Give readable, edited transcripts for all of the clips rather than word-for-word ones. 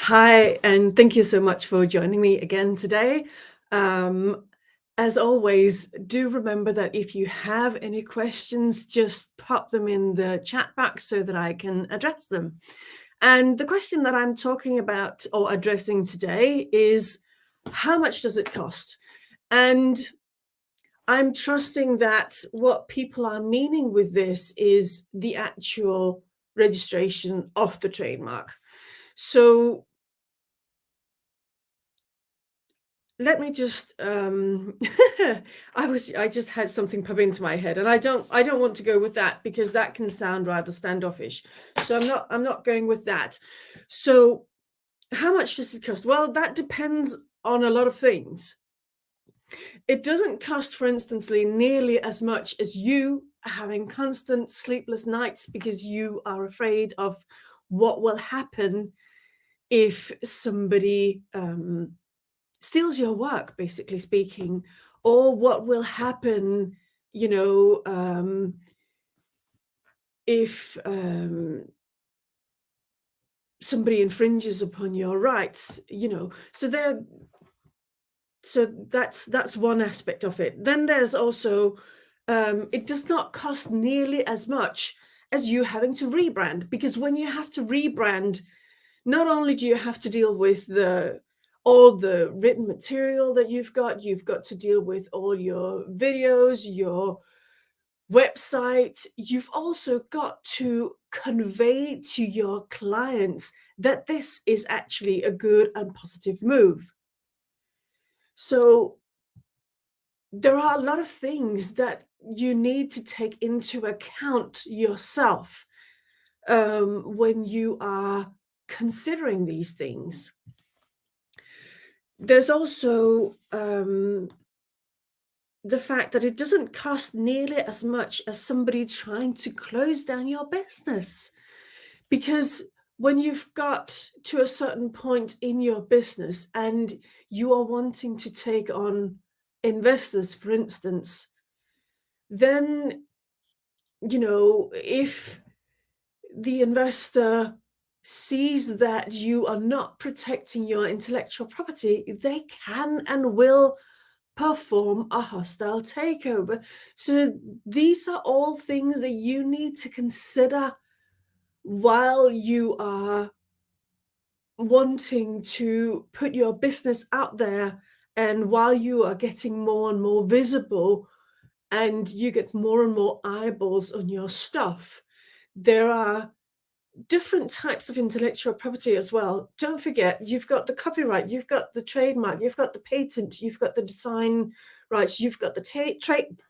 Hi, and thank you so much for joining me again today. Um, as always, do remember that if you have any questions, just pop them in the chat box so that I can address them. And the question that I'm talking about or addressing today is how much does it cost? And I'm trusting that what people are meaning with this is the actual registration of the trademark. So let me just I just had something pop into my head, and I don't want to go with that because that can sound rather standoffish. So I'm not going with that. So how much does it cost? Well, that depends on a lot of things. It doesn't cost, for instance, nearly as much as you having constant sleepless nights because you are afraid of what will happen if somebody steals your work, basically speaking, or what will happen, you know, if somebody infringes upon your rights, So that's one aspect of it. Then there's also it does not cost nearly as much as you having to rebrand, because when you have to rebrand, not only do you have to deal with the all the written material that you've got to deal with all your videos, your website, you've also got to convey to your clients that this is actually a good and positive move. So there are a lot of things that you need to take into account yourself when you are considering these things. There's also the fact that it doesn't cost nearly as much as somebody trying to close down your business. Because when you've got to a certain point in your business and you are wanting to take on investors, for instance, then, if the investor sees that you are not protecting your intellectual property, they can and will perform a hostile takeover. So these are all things that you need to consider while you are wanting to put your business out there, and while you are getting more and more visible and you get more and more eyeballs on your stuff. There are different types of intellectual property as well. Don't forget, you've got the copyright, you've got the trademark, you've got the patent, you've got the design rights, you've got the trade.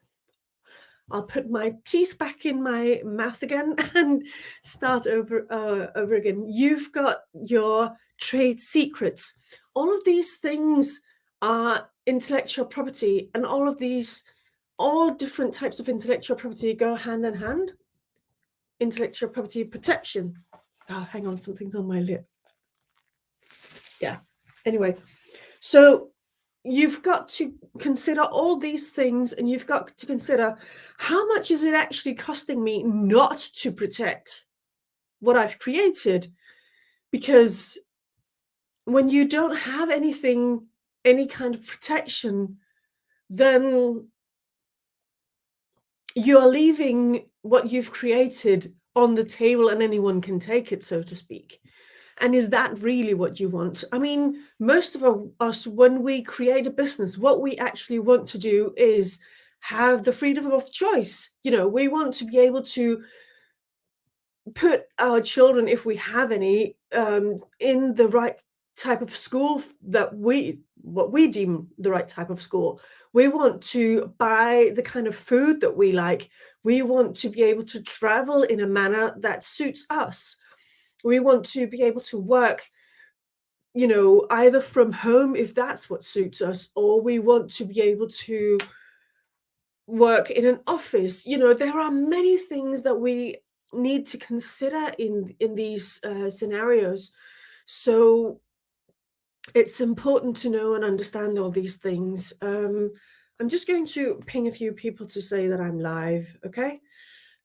I'll put my teeth back in my mouth again and start over again. You've got your trade secrets. All of these things are intellectual property, and all different types of intellectual property go hand in hand. Intellectual property protection. Oh, hang on, something's on my lip. Yeah. Anyway, so you've got to consider all these things, and you've got to consider how much is it actually costing me not to protect what I've created. Because when you don't have anything, any kind of protection, then you're leaving what you've created on the table and anyone can take it, so to speak. And is that really what you want? I mean, most of us, when we create a business, what we actually want to do is have the freedom of choice. We want to be able to put our children, if we have any, in the right type of school what we deem the right type of school. We want to buy the kind of food that we like. We want to be able to travel in a manner that suits us. We want to be able to work, either from home if that's what suits us, or we want to be able to work in an office. There are many things that we need to consider in these scenarios. So it's important to know and understand all these things. I'm just going to ping a few people to say that I'm live, okay?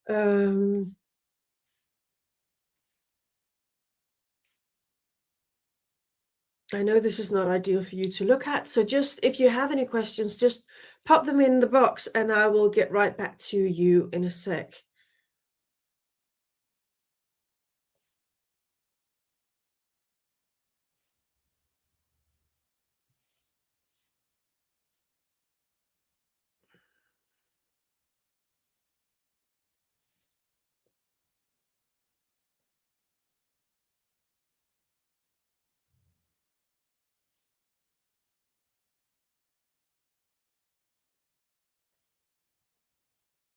Um, I know this is not ideal for you to look at, so just if you have any questions, just pop them in the box and I will get right back to you in a sec.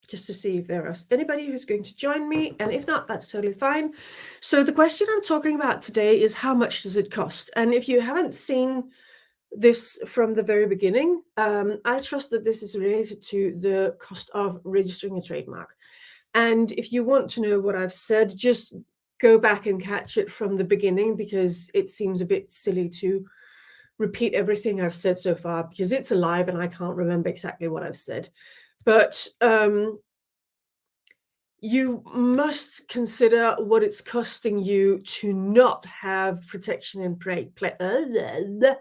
Just to see if there is anybody who's going to join me, and if not, that's totally fine. So the question I'm talking about today is how much does it cost? And if you haven't seen this from the very beginning, I trust that this is related to the cost of registering a trademark. And if you want to know what I've said, just go back and catch it from the beginning, because it seems a bit silly to repeat everything I've said so far, because it's alive and I can't remember exactly what I've said. But you must consider what it's costing you to not have protection in place. I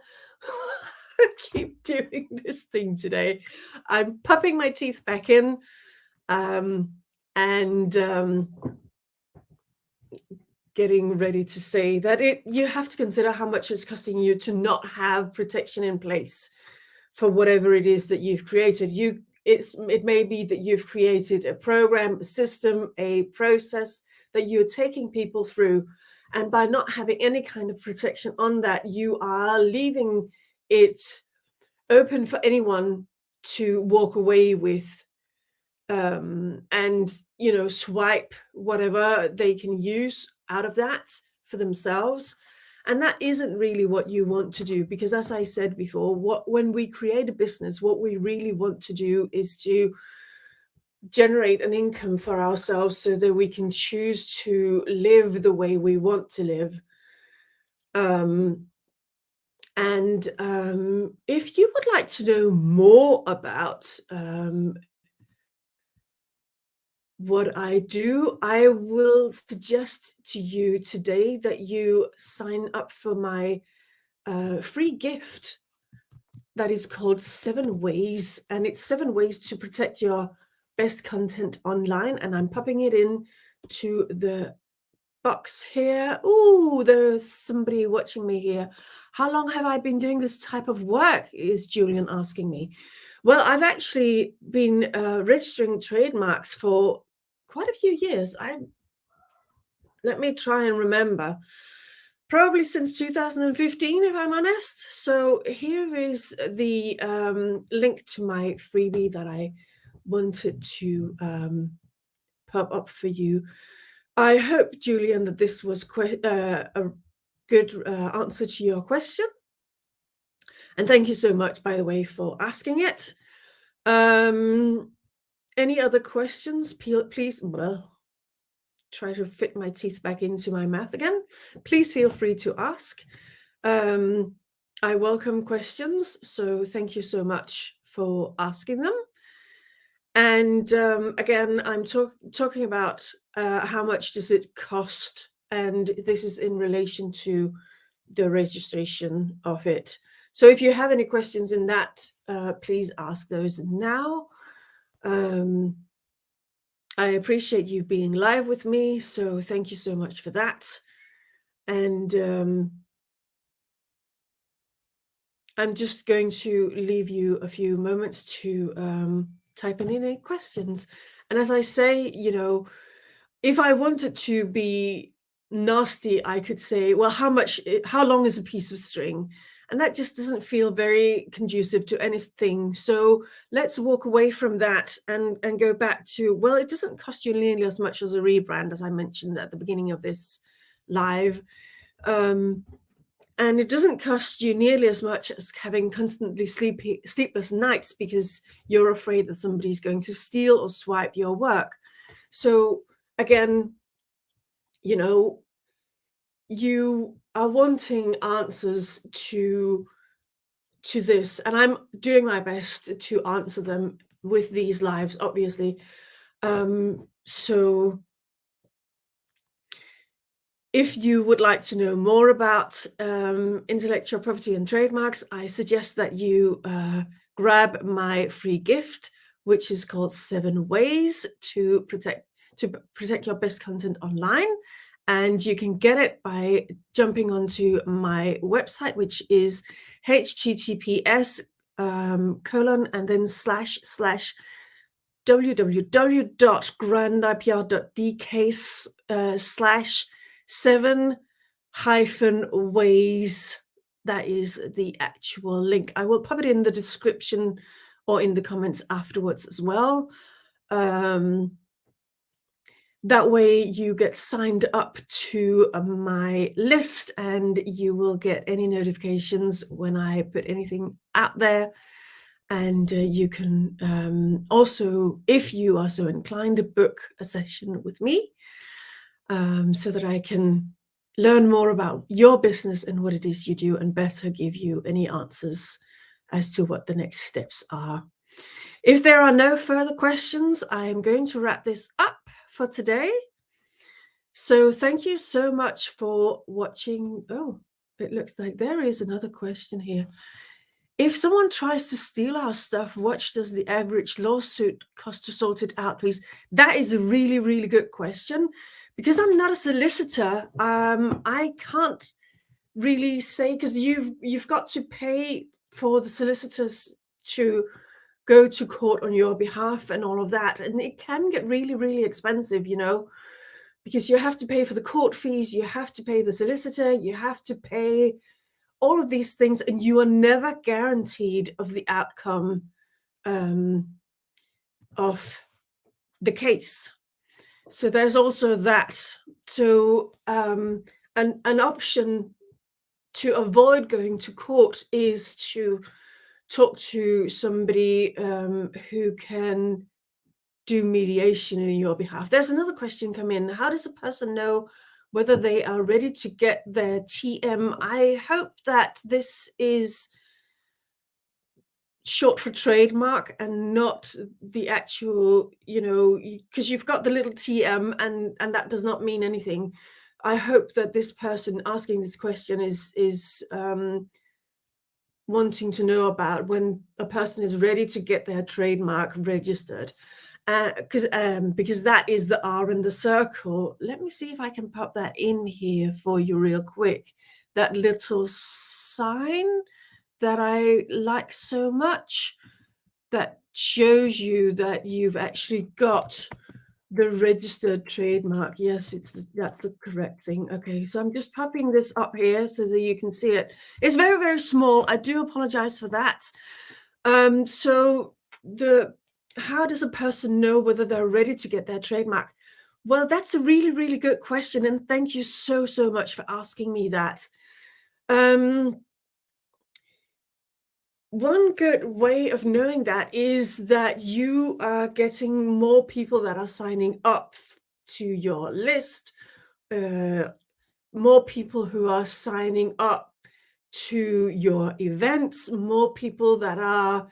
keep doing this thing today. I'm popping my teeth back in, and getting ready to say that you have to consider how much it's costing you to not have protection in place for whatever it is that you've created. It may be that you've created a program, a system, a process that you're taking people through, and by not having any kind of protection on that, you are leaving it open for anyone to walk away with, and swipe whatever they can use out of that for themselves. And that isn't really what you want to do, because as I said before, when we create a business, what we really want to do is to generate an income for ourselves so that we can choose to live the way we want to live. And if you would like to know more about what I do, I will suggest to you today that you sign up for my free gift that is called 7 Ways, and it's 7 ways to protect your best content online. And I'm popping it in to the box here. Oh, there's somebody watching me here. How long have I been doing this type of work, is Julian asking me. Well, I've actually been registering trademarks for quite a few years. Let me try and remember. Probably since 2015, if I'm honest. So here is the link to my freebie that I wanted to pop up for you. I hope, Julian, that this was a good answer to your question. And thank you so much, by the way, for asking it. Any other questions? Please, well, try to fit my teeth back into my mouth again. Please feel free to ask. I welcome questions, so thank you so much for asking them. And again, I'm talking about how much does it cost, and this is in relation to the registration of it. So if you have any questions in that, please ask those now. I appreciate you being live with me, so thank you so much for that. And I'm just going to leave you a few moments to type in any questions. And as I say, if I wanted to be nasty, I could say, well, how long is a piece of string? And that just doesn't feel very conducive to anything. So let's walk away from that and go back to, well, it doesn't cost you nearly as much as a rebrand, as I mentioned at the beginning of this live. And it doesn't cost you nearly as much as having constantly sleepless nights because you're afraid that somebody's going to steal or swipe your work. So again, you are wanting answers to this, and I'm doing my best to answer them with these lives, obviously. So If you would like to know more about intellectual property and trademarks, I suggest that you grab my free gift, which is called 7 Ways to Protect Your Best Content Online. And you can get it by jumping onto my website, which is https colon and then / www.grandipr.dk /7-ways. That is the actual link. I will pop it in the description or in the comments afterwards as well. That way you get signed up to my list and you will get any notifications when I put anything out there. And you can also, if you are so inclined, book a session with me so that I can learn more about your business and what it is you do and better give you any answers as to what the next steps are. If there are no further questions, I am going to wrap this up for today. So thank you so much for watching. Oh, it looks like there is another question here. If someone tries to steal our stuff, what does the average lawsuit cost to sort it out, please? That is a really, really good question. Because I'm not a solicitor, I can't really say, because you've got to pay for the solicitors to go to court on your behalf and all of that. And it can get really, really expensive, you know, because you have to pay for the court fees, you have to pay the solicitor, you have to pay all of these things, and you are never guaranteed of the outcome of the case. So there's also that. So an option to avoid going to court is to talk to somebody who can do mediation on your behalf. There's another question come in. How does a person know whether they are ready to get their TM? I hope that this is short for trademark and not the actual, you know, because you've got the little TM and that does not mean anything. I hope that this person asking this question is wanting to know about when a person is ready to get their trademark registered. Because that is the R in the circle. Let me see if I can pop that in here for you real quick. That little sign that I like so much that shows you that you've actually got the registered trademark. Yes, that's the correct thing. Okay, so I'm just popping this up here so that you can see it. It's very, very small. I do apologize for that. So how does a person know whether they're ready to get their trademark? Well, that's a really, really good question. And thank you so, so much for asking me that. One good way of knowing that is that you are getting more people that are signing up to your list, more people who are signing up to your events, more people that are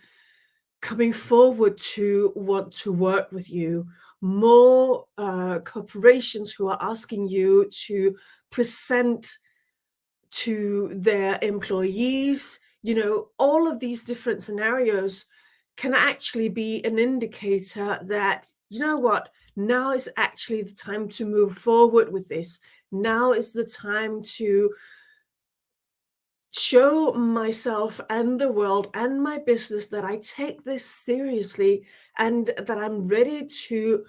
coming forward to want to work with you, more corporations who are asking you to present to their employees. You know, all of these different scenarios can actually be an indicator that, you know what, now is actually the time to move forward with this. Now is the time to show myself and the world and my business that I take this seriously and that I'm ready to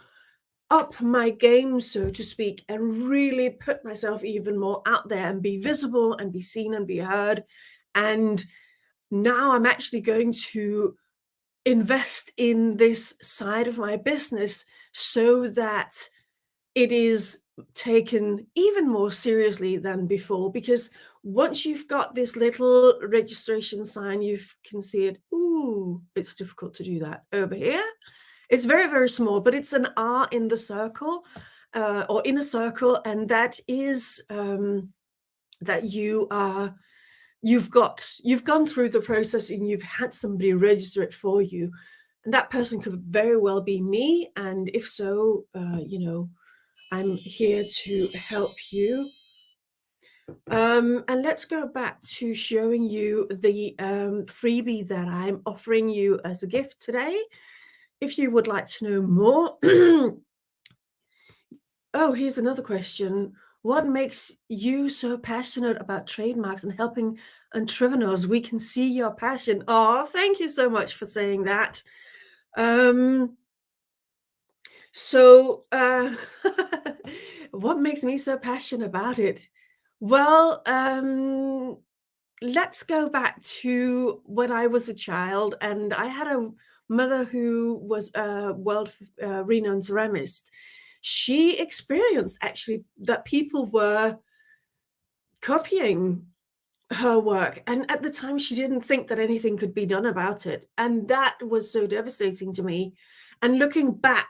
up my game, so to speak, and really put myself even more out there and be visible and be seen and be heard. And now I'm actually going to invest in this side of my business so that it is taken even more seriously than before. Because once you've got this little registration sign, you can see it. Ooh, it's difficult to do that over here. It's very, very small, but it's an R in the circle or in a circle. And that is that you've gone through the process and you've had somebody register it for you. And that person could very well be me. And if so, you know, I'm here to help you. And let's go back to showing you the freebie that I'm offering you as a gift today. If you would like to know more, oh, here's another question. What makes you so passionate about trademarks and helping entrepreneurs? We can see your passion. Oh, thank you so much for saying that. Um, so, what makes me so passionate about it? Well, let's go back to when I was a child, and I had a mother who was a world renowned ceramist. She experienced actually that people were copying her work, and at the time she didn't think that anything could be done about it, and that was so devastating to me. And looking back,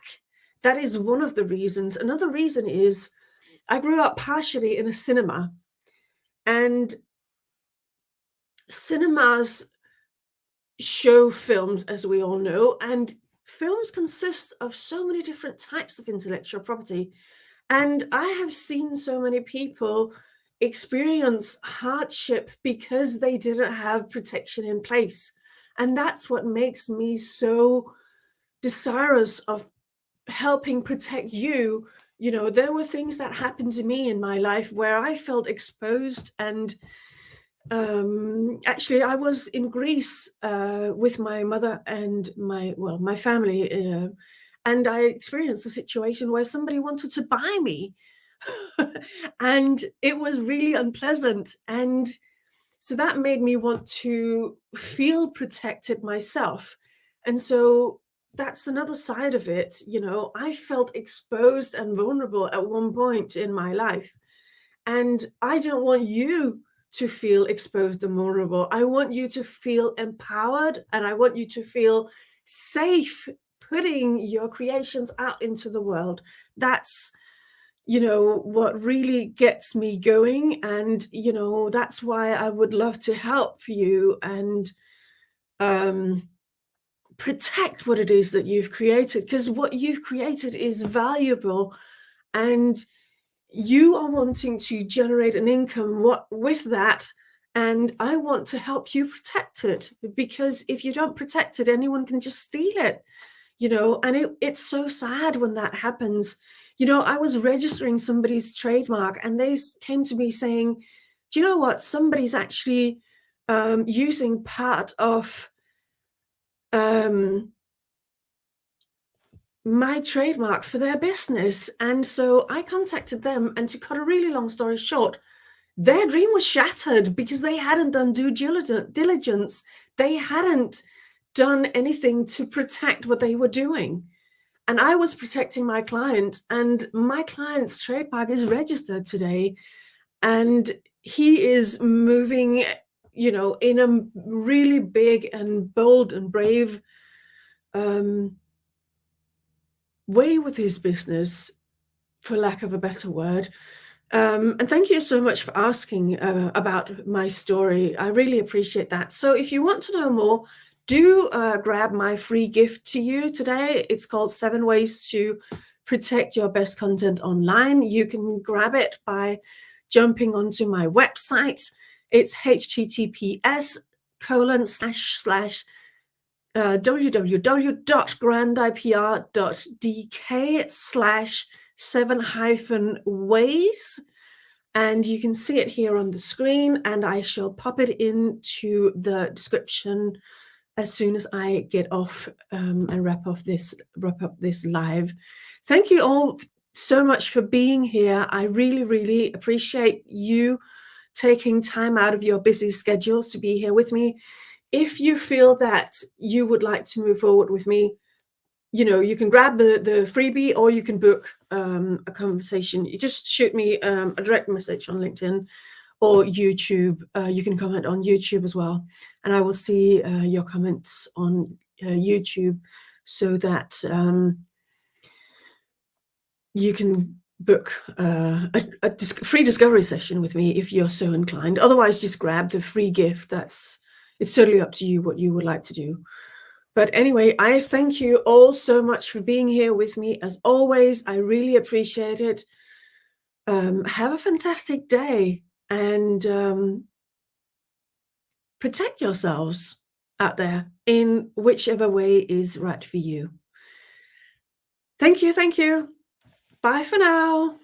that is one of the reasons. Another reason is I grew up partially in a cinema, and cinemas show films, as we all know, and films consist of so many different types of intellectual property. And I have seen so many people experience hardship because they didn't have protection in place. And that's what makes me so desirous of helping protect you. You know, there were things that happened to me in my life where I felt exposed. And actually, I was in Greece with my mother and my family, and I experienced a situation where somebody wanted to buy me, and it was really unpleasant. And so that made me want to feel protected myself. And so that's another side of it. You know, I felt exposed and vulnerable at one point in my life. And I don't want you to feel exposed and vulnerable. I want you to feel empowered, and I want you to feel safe putting your creations out into the world. That's, you know, what really gets me going. And, you know, that's why I would love to help you and protect what it is that you've created, because what you've created is valuable, and you are wanting to generate an income with that. And I want to help you protect it, because if you don't protect it, anyone can just steal it, you know. And it's so sad when that happens. You know, I was registering somebody's trademark, and they came to me saying, do you know what, somebody's actually using part of my trademark for their business. And so I contacted them, and to cut a really long story short, their dream was shattered because they hadn't done due diligence. They hadn't done anything to protect what they were doing. And I was protecting my client, and my client's trademark is registered today. And he is moving, you know, in a really big and bold and brave way with his business, for lack of a better word. And thank you so much for asking about my story. I really appreciate that. So if you want to know more, do grab my free gift to you today. It's called 7 Ways to Protect Your Best Content Online. You can grab it by jumping onto my website. It's https:// www.grandipr.dk/7-ways. And you can see it here on the screen, and I shall pop it into the description as soon as I get off and wrap up this live. Thank you all so much for being here. I really, really appreciate you taking time out of your busy schedules to be here with me. If you feel that you would like to move forward with me, you know, you can grab the freebie, or you can book a conversation. You just shoot me a direct message on LinkedIn or YouTube. You can comment on YouTube as well, and I will see your comments on YouTube, so that you can book a free discovery session with me if you're so inclined. Otherwise, just grab the free gift. It's totally up to you what you would like to do. But anyway, I thank you all so much for being here with me. As always, I really appreciate it. Have a fantastic day. and protect yourselves out there in whichever way is right for you. Thank you. Thank you. Bye for now.